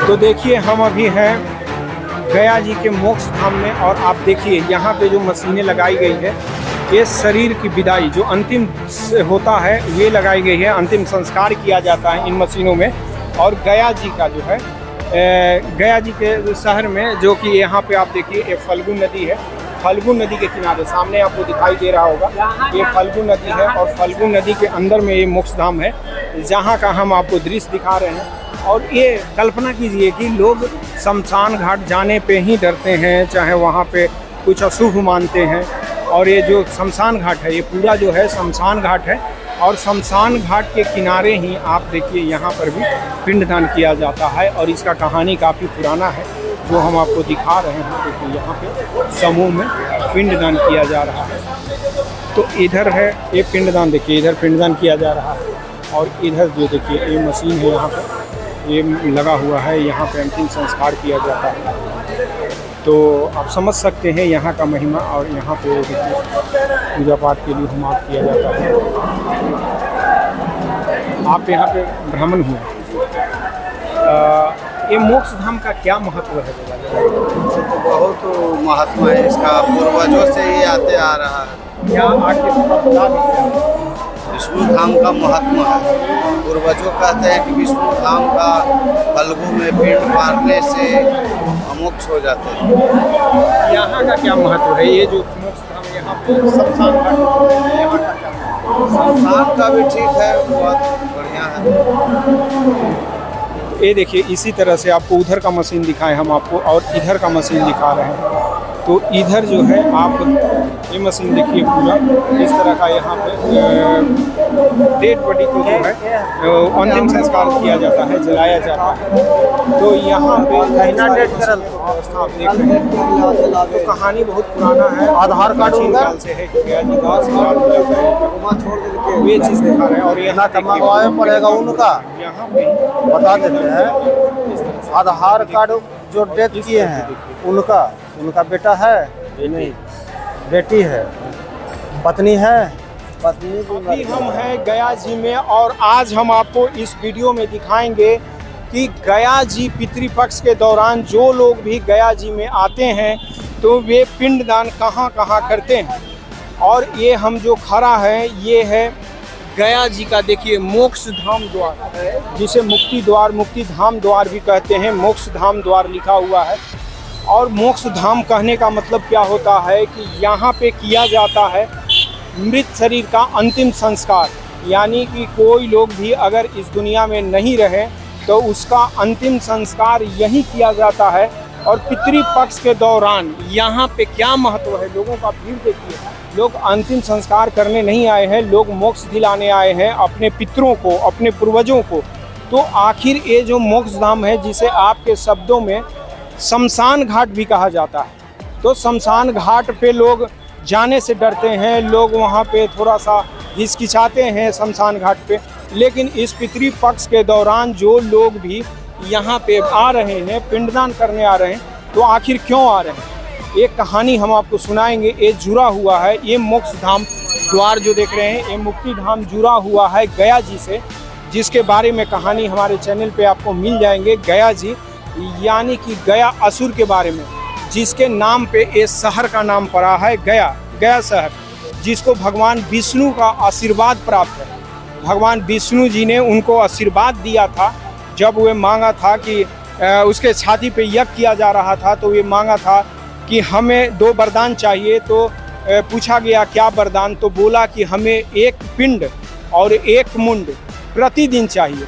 तो देखिए हम अभी हैं गया जी के मोक्ष धाम में, और आप देखिए यहाँ पे जो मशीनें लगाई गई है, ये शरीर की विदाई जो अंतिम होता है ये लगाई गई है। अंतिम संस्कार किया जाता है इन मशीनों में। और गया जी का जो है गया जी के शहर में, जो कि यहाँ पे आप देखिए ये फल्गु नदी है। फल्गु नदी के किनारे सामने आपको दिखाई दे रहा होगा, ये फल्गु नदी है। और फल्गु नदी के अंदर में ये मोक्ष धाम है, जहाँ का हम आपको दृश्य दिखा रहे हैं। और ये कल्पना कीजिए कि लोग शमशान घाट जाने पे ही डरते हैं, चाहे वहाँ पे कुछ अशुभ मानते हैं। और ये जो शमशान घाट है, ये पूरा जो है शमशान घाट है। और शमशान घाट के किनारे ही आप देखिए यहाँ पर भी पिंडदान किया जाता है। और इसका कहानी काफ़ी पुराना है, जो हम आपको दिखा रहे हैं। देखिए यहाँ पे समूह में पिंडदान किया जा रहा है। तो इधर है ये पिंडदान, देखिए इधर पिंडदान किया जा रहा है। और इधर जो देखिए ये मशीन है, यहाँ पे ये लगा हुआ है, यहाँ पे अंतिम संस्कार किया जाता है। तो आप समझ सकते हैं यहाँ का महिमा। और यहाँ पे देखिए पूजा पाठ के लिए होमार्थ किया जाता है। आप यहाँ पे भ्रमण हुए, ये मोक्ष धाम का क्या महत्व है? बहुत महत्व है इसका, पूर्वजों से ही आते आ रहा है। क्या आगे बता दीजिए। विष्णु धाम का महत्व है। पूर्वजों कहते हैं कि विष्णु धाम का फल्गु में पिंड मारने से अमोक्ष हो जाते हैं। यहाँ का क्या महत्व है? ये जो मोक्ष धाम यहाँ पे शमशान घाट, यहाँ का क्या महत्व है? शमशान का भी ठीक है, बहुत बढ़िया है। ये देखिए इसी तरह से आपको उधर का मशीन दिखाएं हम आपको, और इधर का मशीन दिखा रहे हैं। तो इधर जो है आप ये मशीन देखिए, पूरा इस तरह का यहाँ पे डेड बॉडी को जो है अंतिम संस्कार किया जाता है, जलाया जाता है। तो यहाँ पे अवस्था आप देख रहे हैं। तो कहानी बहुत पुराना है, आधार कार्ड काल से है, गया जी का ये चीज़ दिखा रहे हैं। और यहाँ पड़ेगा उनका, यहाँ पे बता देते हैं आधार कार्ड जो डेथ किए हैं उनका बेटा है नहीं, बेटी है, पत्नी है। अभी हम हैं गया जी में, और आज हम आपको इस वीडियो में दिखाएंगे कि गया जी पितृपक्ष के दौरान जो लोग भी गया जी में आते हैं तो वे पिंडदान कहाँ कहाँ करते हैं। और ये हम जो खड़ा है ये है गया जी का, देखिए मोक्ष धाम द्वार, जिसे मुक्ति द्वार, मुक्ति धाम द्वार भी कहते हैं। मोक्ष धाम द्वार लिखा हुआ है। और मोक्ष धाम कहने का मतलब क्या होता है कि यहाँ पे किया जाता है मृत शरीर का अंतिम संस्कार। यानी कि कोई लोग भी अगर इस दुनिया में नहीं रहे तो उसका अंतिम संस्कार यहीं किया जाता है। और पितृपक्ष के दौरान यहाँ पे क्या महत्व है, लोगों का भीड़ देखिए। लोग अंतिम संस्कार करने नहीं आए हैं, लोग मोक्ष दिलाने आए हैं अपने पितरों को, अपने पूर्वजों को। तो आखिर ये जो मोक्ष धाम है, जिसे आपके शब्दों में शमशान घाट भी कहा जाता है, तो शमशान घाट पे लोग जाने से डरते हैं, लोग वहाँ पे थोड़ा सा हिचकिचाते हैं शमशान घाट पे। लेकिन इस पितृपक्ष के दौरान जो लोग भी यहाँ पे आ रहे हैं, पिंडदान करने आ रहे हैं, तो आखिर क्यों आ रहे हैं, एक कहानी हम आपको सुनाएंगे। ये जुड़ा हुआ है, ये मोक्ष धाम द्वार जो देख रहे हैं, ये मुक्ति धाम जुड़ा हुआ है गया जी से, जिसके बारे में कहानी हमारे चैनल पे आपको मिल जाएंगे। गया जी यानी कि गया असुर के बारे में, जिसके नाम पे ये शहर का नाम पड़ा है गया, गया शहर, जिसको भगवान विष्णु का आशीर्वाद प्राप्त है। भगवान विष्णु जी ने उनको आशीर्वाद दिया था, जब वे मांगा था कि उसके छाती पे यज्ञ किया जा रहा था, तो वे मांगा था कि हमें 2 वरदान चाहिए। तो पूछा गया क्या वरदान, तो बोला कि हमें 1 पिंड और 1 मुंड प्रतिदिन चाहिए।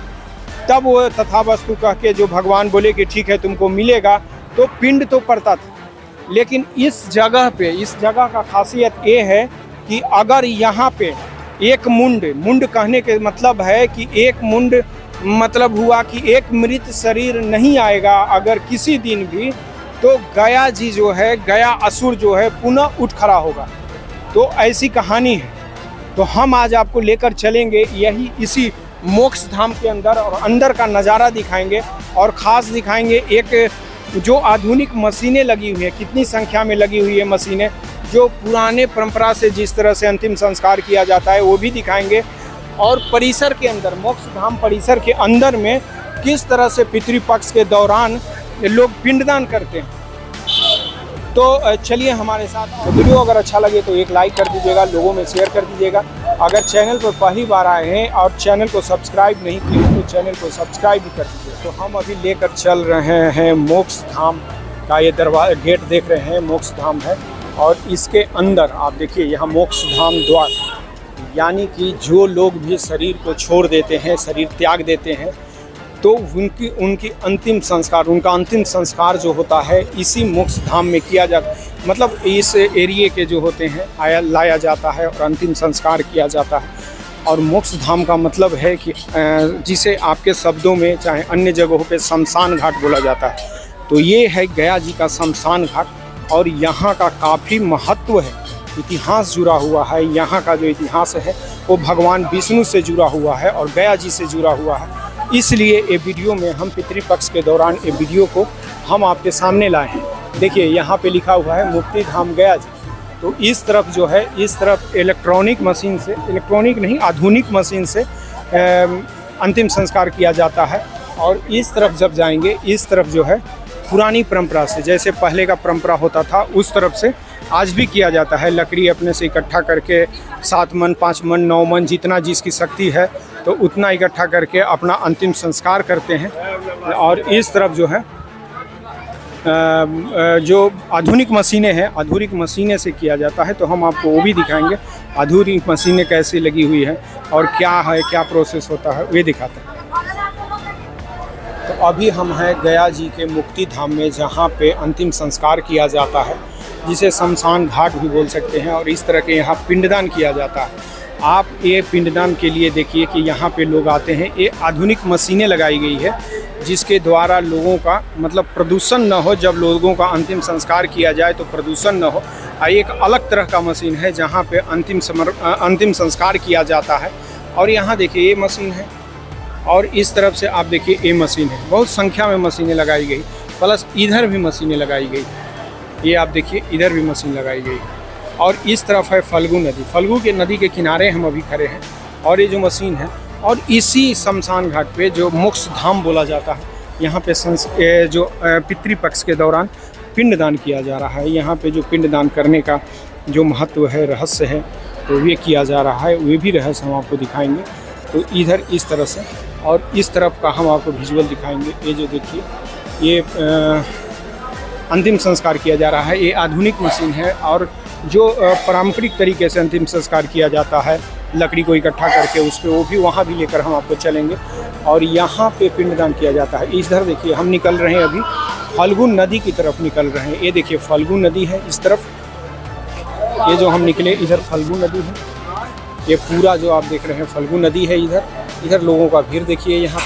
तब वो तथावस्तु कह के जो भगवान बोले कि ठीक है तुमको मिलेगा, तो पिंड तो पड़ता था। लेकिन इस जगह पे, इस जगह का खासियत ये है कि अगर यहाँ पे 1 मुंड, मुंड कहने के मतलब है कि 1 मुंड मतलब हुआ कि 1 मृत शरीर नहीं आएगा अगर किसी दिन भी, तो गया जी जो है, गया असुर जो है पुनः उठ खड़ा होगा। तो ऐसी कहानी है। तो हम आज आपको लेकर चलेंगे यही इसी मोक्ष धाम के अंदर, और अंदर का नज़ारा दिखाएंगे। और ख़ास दिखाएंगे एक जो आधुनिक मशीनें लगी हुई हैं, कितनी संख्या में लगी हुई है मशीनें, जो पुराने परंपरा से जिस तरह से अंतिम संस्कार किया जाता है वो भी दिखाएंगे। और परिसर के अंदर, मोक्ष धाम परिसर के अंदर में किस तरह से पितृपक्ष के दौरान लोग पिंडदान करते हैं। तो चलिए हमारे साथ। वीडियो अगर अच्छा लगे तो एक लाइक कर दीजिएगा, लोगों में शेयर कर दीजिएगा। अगर चैनल पर पहली बार आए हैं और चैनल को सब्सक्राइब नहीं किए तो चैनल को सब्सक्राइब भी कर दीजिए। तो हम अभी लेकर चल रहे हैं मोक्ष धाम का, ये दरवाजा गेट देख रहे हैं, मोक्ष धाम है। और इसके अंदर आप देखिए यहाँ मोक्ष धाम द्वार, यानी कि जो लोग भी शरीर को छोड़ देते हैं, शरीर त्याग देते हैं, तो उनकी अंतिम संस्कार, उनका अंतिम संस्कार जो होता है इसी मोक्ष धाम में किया जाता है। मतलब इस एरिए के जो होते हैं लाया जाता है और अंतिम संस्कार किया जाता है। और मोक्ष धाम का मतलब है कि जिसे आपके शब्दों में चाहे अन्य जगहों पे शमशान घाट बोला जाता है, तो ये है गया जी का शमशान घाट। और यहाँ का काफ़ी महत्व है, इतिहास जुड़ा हुआ है। यहाँ का जो इतिहास है वो भगवान विष्णु से जुड़ा हुआ है और गया जी से जुड़ा हुआ है। इसलिए ये वीडियो में हम पितृपक्ष के दौरान ये वीडियो को हम आपके सामने लाए हैं। देखिए यहाँ पे लिखा हुआ है मुक्ति धाम गया जी। तो इस तरफ जो है, इस तरफ इलेक्ट्रॉनिक मशीन से, इलेक्ट्रॉनिक नहीं आधुनिक मशीन से अंतिम संस्कार किया जाता है। और इस तरफ जब जाएंगे, इस तरफ जो है पुरानी परंपरा से, जैसे पहले का परंपरा होता था उस तरफ से आज भी किया जाता है। लकड़ी अपने से इकट्ठा करके 7 मन 5 मन 9 मन जितना जिसकी शक्ति है तो उतना इकट्ठा करके अपना अंतिम संस्कार करते हैं। और इस तरफ जो है जो आधुनिक मशीनें हैं, आधुनिक मशीनें से किया जाता है। तो हम आपको वो भी दिखाएंगे, आधुनिक मशीनें कैसे लगी हुई है और क्या है, क्या प्रोसेस होता है, वे दिखाते हैं। तो अभी हम हैं गया जी के मुक्ति धाम में, जहाँ पे अंतिम संस्कार किया जाता है, जिसे शमशान घाट भी बोल सकते हैं। और इस तरह के यहाँ पिंडदान किया जाता है। आप ये पिंडदान के लिए देखिए कि यहाँ पे लोग आते हैं। ये आधुनिक मशीनें लगाई गई है जिसके द्वारा लोगों का मतलब प्रदूषण न हो। जब लोगों का अंतिम संस्कार किया जाए तो प्रदूषण न हो। एक अलग तरह का मशीन है जहाँ पे अंतिम संस्कार किया जाता है। और यहाँ देखिए ये मशीन है और इस तरफ से आप देखिए ये मशीन है। बहुत संख्या में मशीनें लगाई गई, प्लस इधर भी मशीनें लगाई गई। ये आप देखिए इधर भी मशीन लगाई गई। और इस तरफ है फल्गु नदी। फल्गु के नदी के किनारे हम अभी खड़े हैं और ये जो मशीन है, और इसी शमशान घाट पे जो मोक्ष धाम बोला जाता है, यहाँ पे जो पितृपक्ष के दौरान पिंडदान किया जा रहा है। यहाँ पे जो पिंडदान करने का जो महत्व है, रहस्य है, तो ये किया जा रहा है। वे भी रहस्य हम आपको दिखाएंगे। तो इधर इस तरह से और इस तरफ का हम आपको विजुअल दिखाएंगे। ये जो देखिए ये अंतिम संस्कार किया जा रहा है। ये आधुनिक मशीन है। और जो पारंपरिक तरीके से अंतिम संस्कार किया जाता है, लकड़ी को इकट्ठा करके उस पर, वो भी वहाँ भी लेकर हम आपको चलेंगे। और यहाँ पे पिंडदान किया जाता है। इधर देखिए हम निकल रहे हैं, अभी फल्गु नदी की तरफ निकल रहे हैं। ये देखिए फल्गु नदी है इस तरफ। ये जो हम निकले इधर फल्गु नदी है। ये पूरा जो आप देख रहे हैं फल्गु नदी है। इधर लोगों का भीड़ देखिए यहाँ।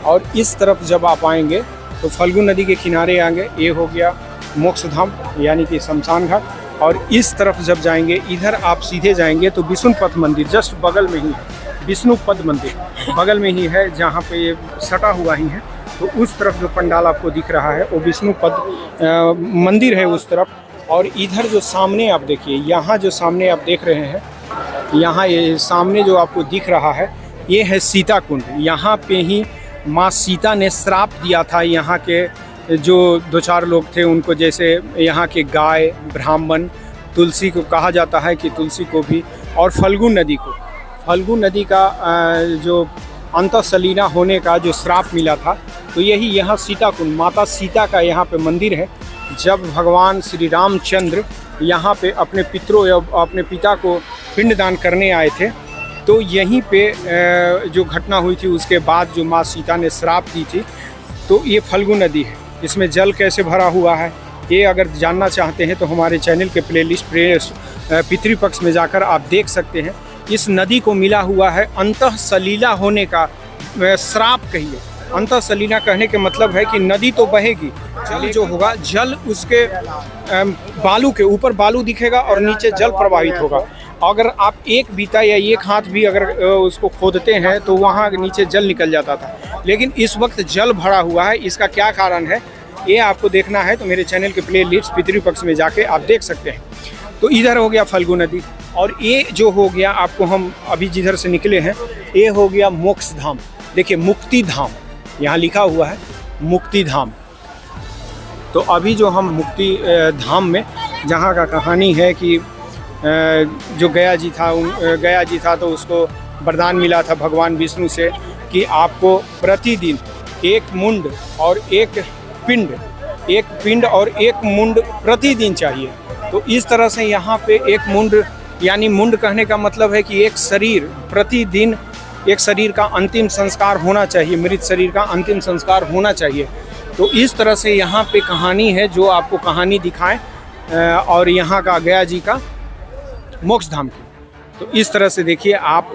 और इस तरफ जब आप आएंगे तो फल्गु नदी के किनारे आएंगे, ये हो गया मोक्ष धाम यानी कि शमशान घाट। और इस तरफ जब जाएंगे, इधर आप सीधे जाएंगे तो विष्णुपद मंदिर जस्ट बगल में ही है। विष्णुपद मंदिर बगल में ही है, जहाँ पे ये सटा हुआ ही है। तो उस तरफ जो पंडाल आपको दिख रहा है वो विष्णुपद मंदिर है उस तरफ। और इधर जो सामने आप देखिए, यहाँ जो सामने आप देख रहे हैं, यहाँ ये सामने जो आपको दिख रहा है ये है सीता कुंड। यहाँ पे ही माँ सीता ने श्राप दिया था यहाँ के जो 2-4 लोग थे उनको, जैसे यहाँ के गाय, ब्राह्मण, तुलसी को कहा जाता है कि तुलसी को भी, और फल्गु नदी को। फल्गु नदी का जो अंतःसलीला होने का जो श्राप मिला था, तो यही यहाँ सीता कुंड, माता सीता का यहाँ पे मंदिर है। जब भगवान श्री रामचंद्र यहाँ पे अपने पितरों या अपने पिता को पिंडदान करने आए थे, तो यहीं पे जो घटना हुई थी उसके बाद जो माँ सीता ने श्राप दी थी, तो ये फल्गु नदी है। इसमें जल कैसे भरा हुआ है ये अगर जानना चाहते हैं तो हमारे चैनल के प्लेलिस्ट पितृपक्ष में जाकर आप देख सकते हैं। इस नदी को मिला हुआ है अंतःसलीला होने का श्राप कहिए। अंतःसलीला कहने के मतलब है कि नदी तो बहेगी, जल जो होगा, जल उसके बालू के ऊपर बालू दिखेगा और नीचे जल प्रवाहित होगा। अगर आप एक बीता या एक हाथ भी अगर उसको खोदते हैं तो वहाँ नीचे जल निकल जाता था, लेकिन इस वक्त जल भरा हुआ है। इसका क्या कारण है ये आपको देखना है तो मेरे चैनल के प्लेलिस्ट पितृपक्ष में जाके आप देख सकते हैं। तो इधर हो गया फल्गु नदी, और ये जो हो गया आपको, हम अभी जिधर से निकले हैं ये हो गया मोक्ष धाम। देखिए मुक्ति धाम, यहाँ लिखा हुआ है मुक्ति धाम। तो अभी जो हम मुक्ति धाम में, जहाँ का कहानी है कि जो गया जी था तो उसको वरदान मिला था भगवान विष्णु से कि आपको प्रतिदिन एक मुंड और एक पिंड और एक मुंड प्रतिदिन चाहिए। तो इस तरह से यहाँ पे एक मुंड, यानी मुंड कहने का मतलब है कि एक शरीर, प्रतिदिन एक शरीर का अंतिम संस्कार होना चाहिए, मृत शरीर का अंतिम संस्कार होना चाहिए। तो इस तरह से यहाँ पे कहानी है जो आपको कहानी दिखाएं, और यहाँ का गया जी का मोक्ष धाम की। तो इस तरह से देखिए आप,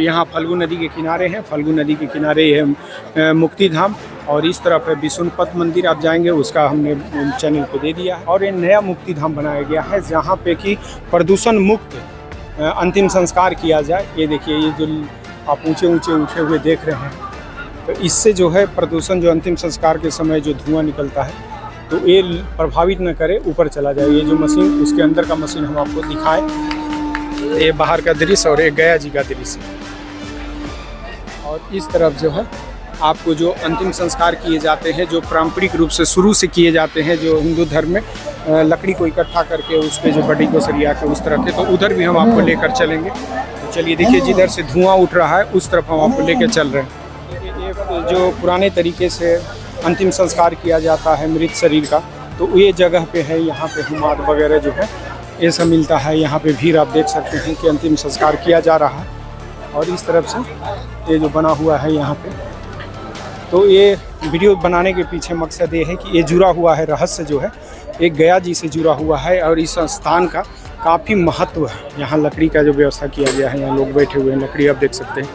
यहाँ फल्गु नदी के किनारे हैं, फल्गु नदी के किनारे है मुक्ति धाम, और इस तरफ है विष्णुपद मंदिर। आप जाएंगे, उसका हमने चैनल पे दे दिया है। और ये नया मुक्ति धाम बनाया गया है जहाँ पे कि प्रदूषण मुक्त अंतिम संस्कार किया जाए। ये देखिए, ये जो आप ऊंचे उठे हुए देख रहे हैं, तो इससे जो है प्रदूषण, जो अंतिम संस्कार के समय जो धुआं निकलता है, तो ये प्रभावित न करे, ऊपर चला जाए। ये जो मशीन, उसके अंदर का मशीन हम आपको दिखाएं। ये बाहर का दृश्य और ये गया जी का दृश्य। और इस तरफ जो है आपको जो अंतिम संस्कार किए जाते हैं, जो पारंपरिक रूप से शुरू से किए जाते हैं, जो हिंदू धर्म में लकड़ी को इकट्ठा करके उस पर जो बॉडी को सरिया के उस तरह के, तो उधर भी हम आपको लेकर चलेंगे। तो चलिए देखिए, जिधर से धुआं उठ रहा है उस तरफ हम आपको लेकर चल रहे हैं। ये जो पुराने तरीके से अंतिम संस्कार किया जाता है मृत शरीर का, तो ये जगह पे है। यहाँ पे हुमाद वगैरह जो है ये सब मिलता है। यहाँ पे भीड़ आप देख सकते हैं कि अंतिम संस्कार किया जा रहा है। और इस तरफ से ये जो बना हुआ है यहाँ पे, तो ये वीडियो बनाने के पीछे मकसद ये है कि ये जुड़ा हुआ है, रहस्य जो है एक गया जी से जुड़ा हुआ है। और इस स्थान का काफ़ी महत्व है। यहाँ लकड़ी का जो व्यवस्था किया गया है, यहाँ लोग बैठे हुए हैं, लकड़ी आप देख सकते हैं।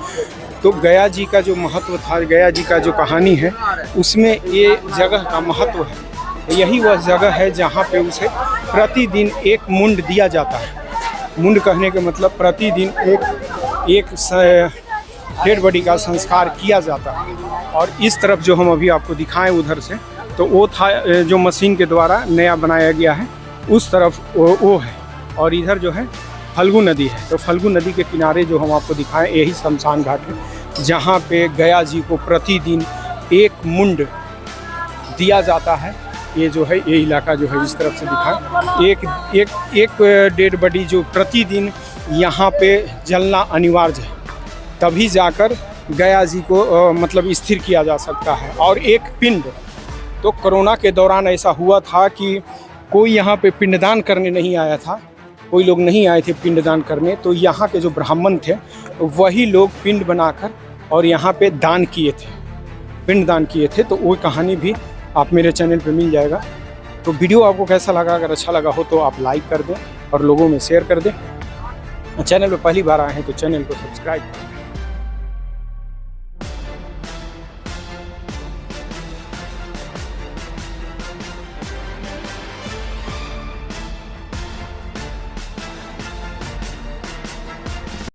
तो गया जी का जो महत्व था, गया जी का जो कहानी है, उसमें ये जगह का महत्व है। यही वह जगह है जहाँ पे उसे प्रतिदिन एक मुंड दिया जाता है। मुंड कहने का मतलब प्रतिदिन एक डेड बॉडी का संस्कार किया जाता है। और इस तरफ जो हम अभी आपको दिखाएं उधर से, तो वो था जो मशीन के द्वारा नया बनाया गया है, उस तरफ वो है। और इधर जो है फल्गु नदी है। तो फल्गु नदी के किनारे जो हम आपको दिखाएं, यही शमशान घाट है जहाँ पे गया जी को प्रतिदिन एक मुंड दिया जाता है। ये जो है, ये इलाका जो है इस तरफ से दिखा, एक डेड बॉडी जो प्रतिदिन यहाँ पे जलना अनिवार्य है, तभी जाकर गया जी को मतलब स्थिर किया जा सकता है। और एक पिंड, तो कोरोना के दौरान ऐसा हुआ था कि कोई यहाँ पे पिंडदान करने नहीं आया था, कोई लोग नहीं आए थे पिंडदान करने। तो यहाँ के जो ब्राह्मण थे, वही लोग पिंड बनाकर और यहाँ पे दान किए थे, पिंडदान किए थे। तो वो कहानी भी आप मेरे चैनल पे मिल जाएगा। तो वीडियो आपको कैसा लगा? अगर अच्छा लगा हो तो आप लाइक कर दें और लोगों में शेयर कर दें। चैनल पे पहली बार आए हैं तो चैनल को सब्सक्राइब करें।